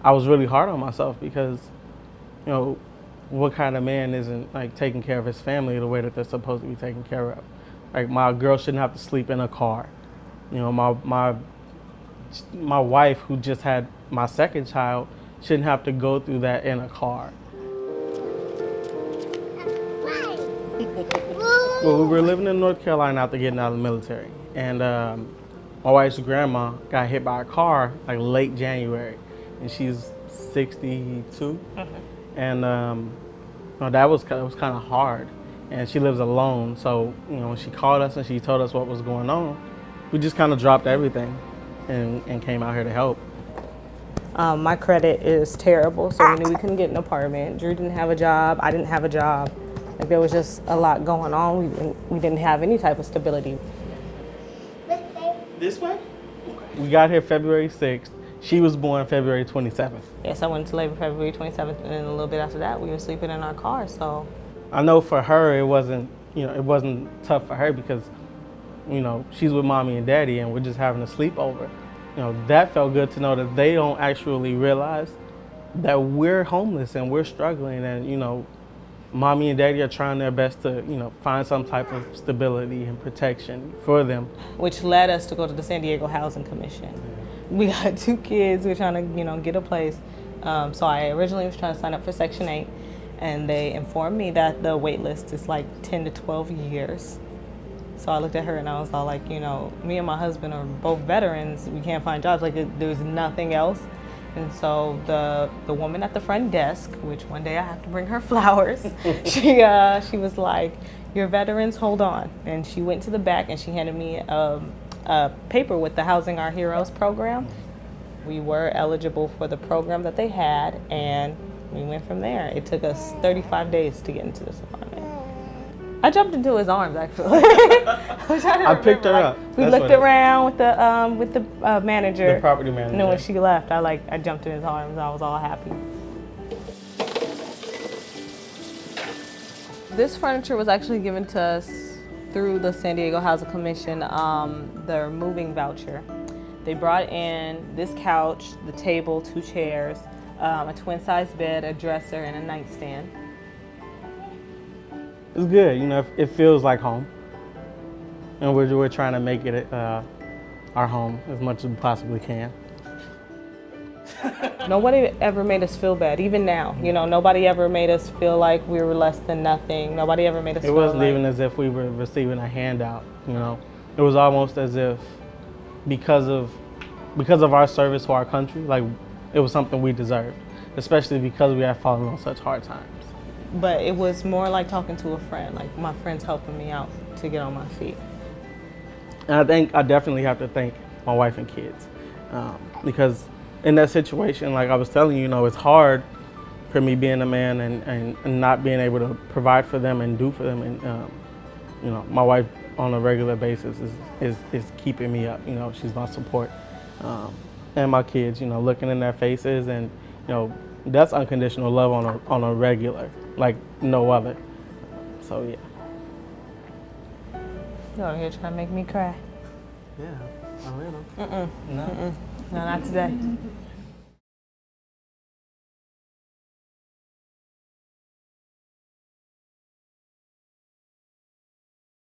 I was really hard on myself because, you know, what kind of man isn't like taking care of his family the way that they're supposed to be taken care of? Like my girl shouldn't have to sleep in a car. You know, my wife who just had my second child shouldn't have to go through that in a car. Well, we were living in North Carolina after getting out of the military, and my wife's grandma got hit by a car like late January, and she's 62, and that was kind of hard, and she lives alone. So when she called us and she told us what was going on, we just kind of dropped everything and came out here to help. My credit is terrible, so we knew we couldn't get an apartment. Drew didn't have a job. I didn't have a job. Like there was just a lot going on. We didn't have any type of stability. This way? We got here February 6th. She was born February 27th. Yes, I went into labor February 27th, and then a little bit after that, we were sleeping in our car. So I know for her, it wasn't tough for her because, she's with mommy and daddy, and we're just having a sleepover. That felt good to know that they don't actually realize that we're homeless and we're struggling, and mommy and daddy are trying their best to, find some type of stability and protection for them. Which led us to go to the San Diego Housing Commission. We got 2 kids, we're trying to, get a place. So I originally was trying to sign up for Section 8, and they informed me that the wait list is like 10 to 12 years. So I looked at her and I was all like, me and my husband are both veterans, we can't find jobs, like there's nothing else. And so the woman at the front desk, which one day I have to bring her flowers, she was like, "You're veterans, hold on." And she went to the back and she handed me a paper with the Housing Our Heroes program. We were eligible for the program that they had, and we went from there. It took us 35 days to get into this apartment. I jumped into his arms, actually. I picked her up. We looked around with the manager. The property manager. And then when she left, I jumped in his arms. I was all happy. This furniture was actually given to us through the San Diego Housing Commission, their moving voucher. They brought in this couch, the table, 2 chairs, a twin-size bed, a dresser, and a nightstand. It's good, it feels like home. And we're trying to make it our home as much as we possibly can. Nobody ever made us feel bad, even now. Nobody ever made us feel like we were less than nothing. Nobody ever made us feel like... It wasn't even as if we were receiving a handout, It was almost as if because of our service to our country, like it was something we deserved, especially because we had fallen on such hard times. But it was more like talking to a friend, like my friend's helping me out to get on my feet. And I think I definitely have to thank my wife and kids because in that situation, like I was telling you, it's hard for me being a man and not being able to provide for them and do for them. And, my wife on a regular basis is keeping me up. She's my support. And my kids, looking in their faces and, that's unconditional love on a regular, like no other. So yeah. You're over here trying to make me cry. Yeah, a little. No, not today.